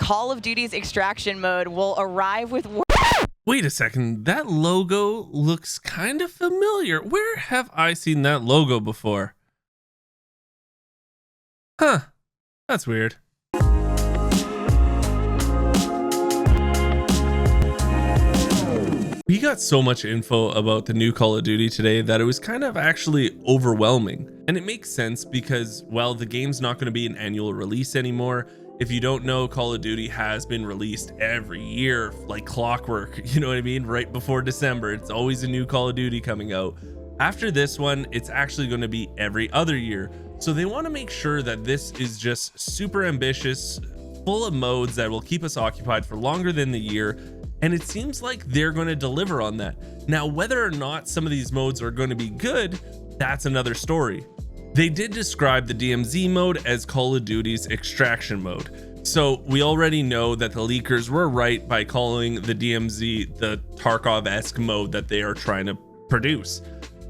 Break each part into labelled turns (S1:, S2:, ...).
S1: Call of Duty's extraction mode will arrive with...
S2: Wait a second, that logo looks kind of familiar. Where have I seen that logo before? Huh, that's weird. We got so much info about the new Call of Duty today that it was kind of actually overwhelming. And it makes sense because, well, the game's not going to be an annual release anymore. If you don't know, Call of Duty has been released every year like clockwork, you know what I mean? Right before December, it's always a new Call of Duty coming out. After this one, it's actually going to be every other year. So they want to make sure that this is just super ambitious, full of modes that will keep us occupied for longer than the year. And it seems like they're going to deliver on that. Now, whether or not some of these modes are going to be good, that's another story. They did describe the DMZ mode as Call of Duty's extraction mode. So we already know that the leakers were right by calling the DMZ the Tarkov-esque mode that they are trying to produce.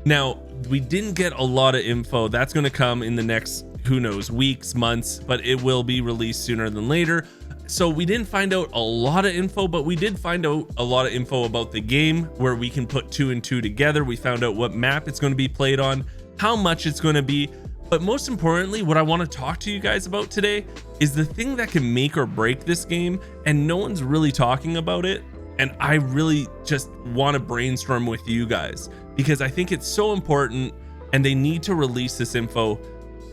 S2: Now, we didn't get a lot of info. That's going to come in the next, who knows, weeks, months, but it will be released sooner than later. So we didn't find out a lot of info, but we did find out a lot of info about the game where we can put 2 and 2 together. We found out what map it's going to be played on, how much it's going to be. But most importantly, what I want to talk to you guys about today is the thing that can make or break this game, and no one's really talking about it. And I really just want to brainstorm with you guys because I think it's so important and they need to release this info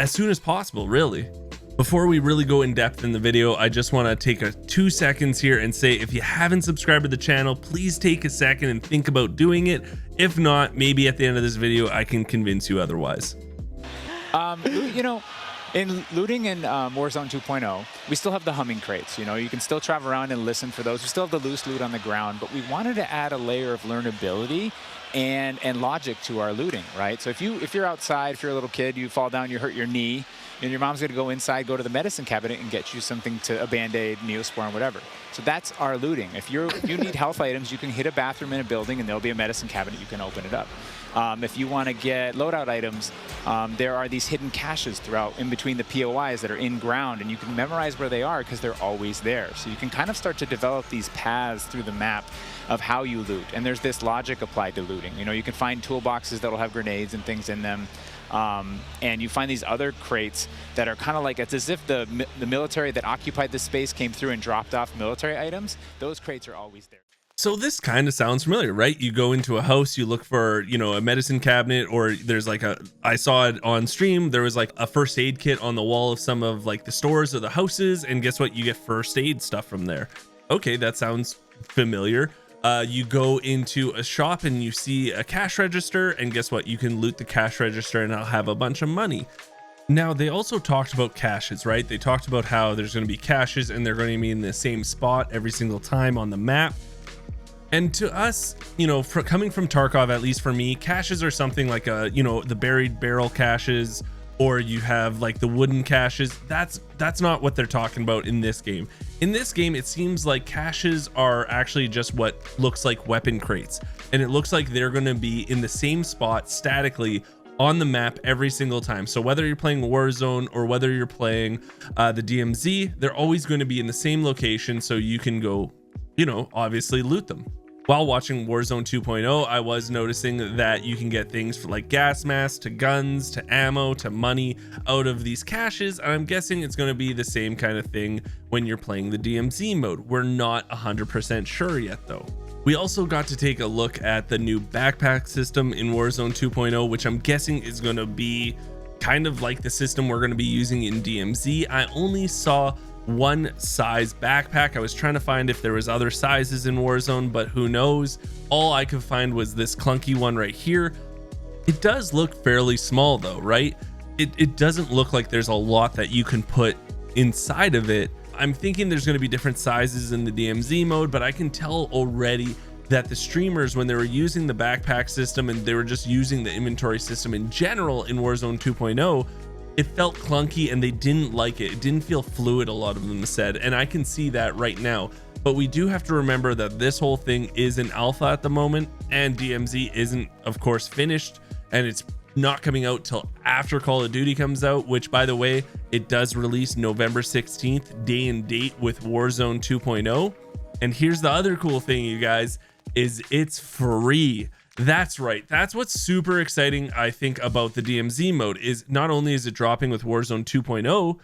S2: as soon as possible, really. Before we really go in depth in the video, I just want to take 2 seconds here and say, if you haven't subscribed to the channel, please take a second and think about doing it. If not, maybe at the end of this video, I can convince you otherwise.
S3: You know, in looting in Warzone 2.0, we still have the humming crates. You know, you can still travel around and listen for those. We still have the loose loot on the ground, but we wanted to add a layer of learnability and logic to our looting, right? So if you're outside, if you're a little kid, you fall down, you hurt your knee, and your mom's gonna go inside, go to the medicine cabinet and get you something, to a Band-Aid, Neosporin, whatever. So that's our looting. If you need health items, you can hit a bathroom in a building and there'll be a medicine cabinet, you can open it up. If you want to get loadout items, there are these hidden caches throughout in between the POIs that are in ground, and you can memorize where they are because they're always there. So you can kind of start to develop these paths through the map of how you loot. And there's this logic applied to looting. You know, you can find toolboxes that'll have grenades and things in them. And you find these other crates that are kind of like, it's as if the military that occupied this space came through and dropped off military items. Those crates are always there.
S2: So this kind of sounds familiar, right? You go into a house, you look for, you know, a medicine cabinet, or there's like I saw it on stream, there was like a first aid kit on the wall of some of like the stores or the houses, and guess what? You get first aid stuff from there. Okay, that sounds familiar. You go into a shop and you see a cash register, and guess what? You can loot the cash register and I'll have a bunch of money. Now, they also talked about caches, right? They talked about how there's going to be caches and they're going to be in the same spot every single time on the map. And to us, you know, coming from Tarkov, at least for me, caches are something like you know, the buried barrel caches, or you have like the wooden caches. That's not what they're talking about in this game. In this game, it seems like caches are actually just what looks like weapon crates, and it looks like they're going to be in the same spot statically on the map every single time. So whether you're playing Warzone or whether you're playing the DMZ, they're always going to be in the same location, so you can go, you know, obviously loot them. While watching Warzone 2.0, I was noticing that you can get things for like gas masks to guns to ammo to money out of these caches, and I'm guessing it's going to be the same kind of thing when you're playing the DMZ mode. We're not 100% sure yet though. We also got to take a look at the new backpack system in Warzone 2.0, which I'm guessing is going to be kind of like the system we're going to be using in DMZ. I only saw one size backpack. I was trying to find if there was other sizes in Warzone, but who knows. All I could find was this clunky one right here. It does look fairly small though, right? It doesn't look like there's a lot that you can put inside of it. I'm thinking there's going to be different sizes in the DMZ mode, but I can tell already that the streamers, when they were using the backpack system and they were just using the inventory system in general in Warzone 2.0, it felt clunky and they didn't like it. It didn't feel fluid, a lot of them said, and I can see that right now. But we do have to remember that this whole thing is in alpha at the moment, and DMZ isn't, of course, finished, and it's not coming out till after Call of Duty comes out, which by the way, it does release November 16th, day and date with Warzone 2.0. And here's the other cool thing, you guys, is it's free. That's right. That's what's super exciting, I think, about the DMZ mode, is not only is it dropping with Warzone 2.0,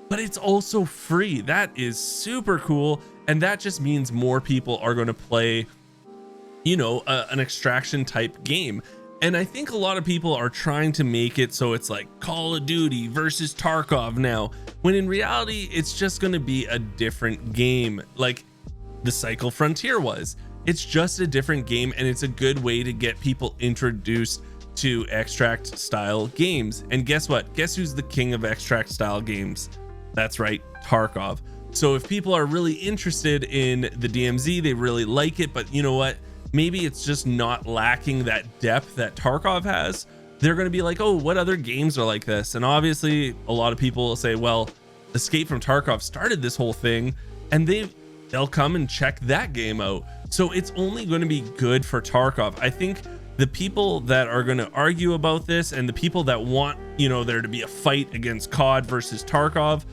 S2: but it's also free. That is super cool. And that just means more people are going to play, you know, an extraction type game. And I think a lot of people are trying to make it so it's like Call of Duty versus Tarkov now, when in reality, it's just going to be a different game, like the Cycle Frontier was. It's just a different game, and it's a good way to get people introduced to extract style games. And guess what? Guess who's the king of extract style games? That's right, Tarkov. So if people are really interested in the DMZ, they really like it, but you know what? Maybe it's just not lacking that depth that Tarkov has. They're going to be like, oh, what other games are like this? And obviously a lot of people will say, well, Escape from Tarkov started this whole thing, and they'll come and check that game out. So it's only going to be good for Tarkov. I think the people that are going to argue about this, and the people that want, you know, there to be a fight against COD versus Tarkov,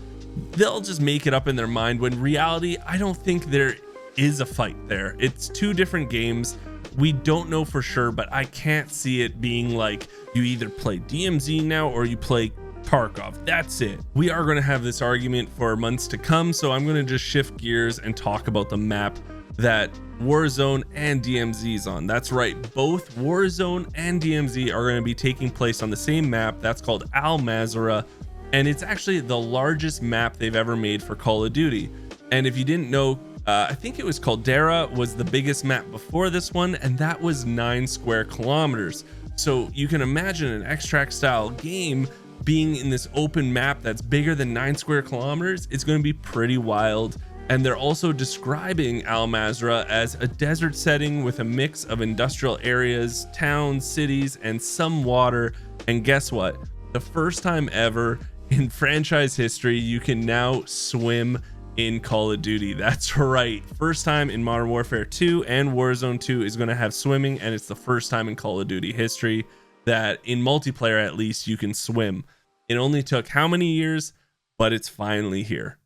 S2: they'll just make it up in their mind, when reality, I don't think there is a fight there. It's two different games. We don't know for sure, but I can't see it being like you either play DMZ now or you play Tarkov. That's it. We are going to have this argument for months to come, so I'm going to just shift gears and talk about the map that Warzone and DMZ is on. That's right, both Warzone and DMZ are going to be taking place on the same map. That's called Al Mazrah, and it's actually the largest map they've ever made for Call of Duty. And if you didn't know, I think it was Caldera was the biggest map before this one, and that was 9 square kilometers. So you can imagine an extract style game being in this open map that's bigger than 9 square kilometers. It's going to be pretty wild. And they're also describing Al Mazrah as a desert setting with a mix of industrial areas, towns, cities, and some water. And guess what? The first time ever in franchise history, you can now swim in Call of Duty. That's right. First time in Modern Warfare 2, and Warzone 2 is going to have swimming, and it's the first time in Call of Duty history that in multiplayer, at least, you can swim. It only took how many years, but it's finally here.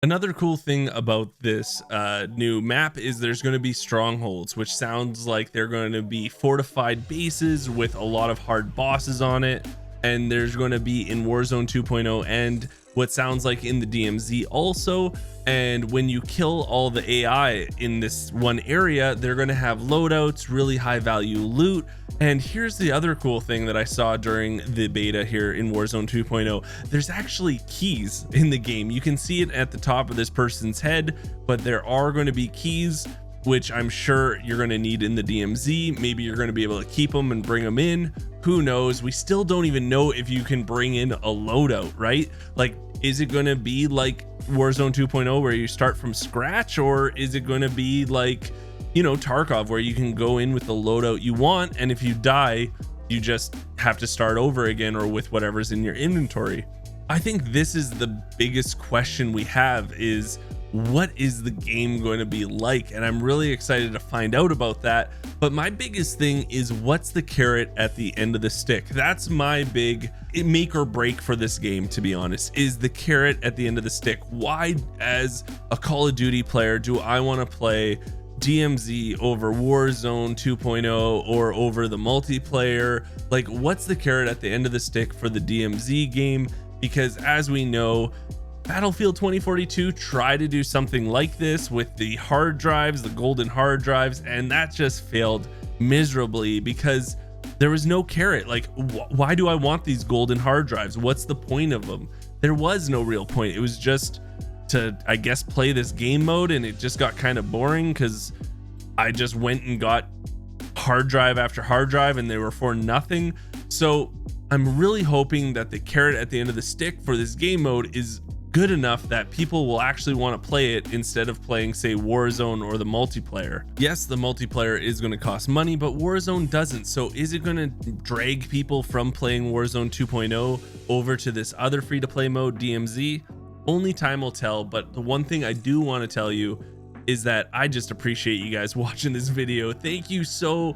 S2: Another cool thing about this new map is there's going to be strongholds, which sounds like they're going to be fortified bases with a lot of hard bosses on it. And there's going to be in Warzone 2.0 and what sounds like in the DMZ also. And when you kill all the AI in this one area, they're going to have loadouts, really high value loot. And here's the other cool thing that I saw during the beta here in Warzone 2.0. There's actually keys in the game. You can see it at the top of this person's head, but there are going to be keys, which I'm sure you're going to need in the DMZ. Maybe you're going to be able to keep them and bring them in. Who knows? We still don't even know if you can bring in a loadout, right? Like, is it going to be like Warzone 2.0 where you start from scratch, or is it going to be like, you know, Tarkov where you can go in with the loadout you want, and if you die, you just have to start over again or with whatever's in your inventory? I think this is the biggest question we have, is what is the game going to be like? And I'm really excited to find out about that. But my biggest thing is, what's the carrot at the end of the stick? That's my big make or break for this game, to be honest, is the carrot at the end of the stick. Why, as a Call of Duty player, do I want to play DMZ over Warzone 2.0 or over the multiplayer? Like, what's the carrot at the end of the stick for the DMZ game? Because as we know, Battlefield 2042 tried to do something like this with the hard drives, the golden hard drives, and that just failed miserably because there was no carrot. Like, why do I want these golden hard drives? What's the point of them? There was no real point. It was just to, I guess, play this game mode, and it just got kind of boring because I just went and got hard drive after hard drive and they were for nothing. So I'm really hoping that the carrot at the end of the stick for this game mode is good enough that people will actually want to play it instead of playing, say, Warzone or the multiplayer. Yes, the multiplayer is going to cost money, but Warzone doesn't. So is it going to drag people from playing Warzone 2.0 over to this other free-to-play mode, DMZ? Only time will tell. But the one thing I do want to tell you is that I just appreciate you guys watching this video. Thank you so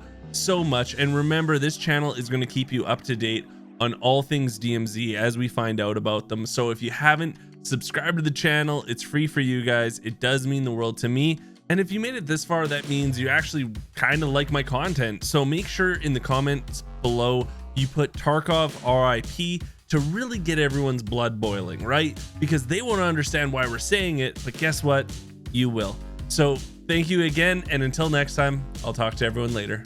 S2: much. And remember, this channel is going to keep you up to date on all things DMZ as we find out about them. So if you haven't subscribed to the channel, it's free for you guys. It does mean the world to me. And if you made it this far, that means you actually kind of like my content. So make sure in the comments below you put Tarkov RIP to really get everyone's blood boiling, right? Because they won't understand why we're saying it, but guess what? You will. So thank you again, and until next time, I'll talk to everyone later.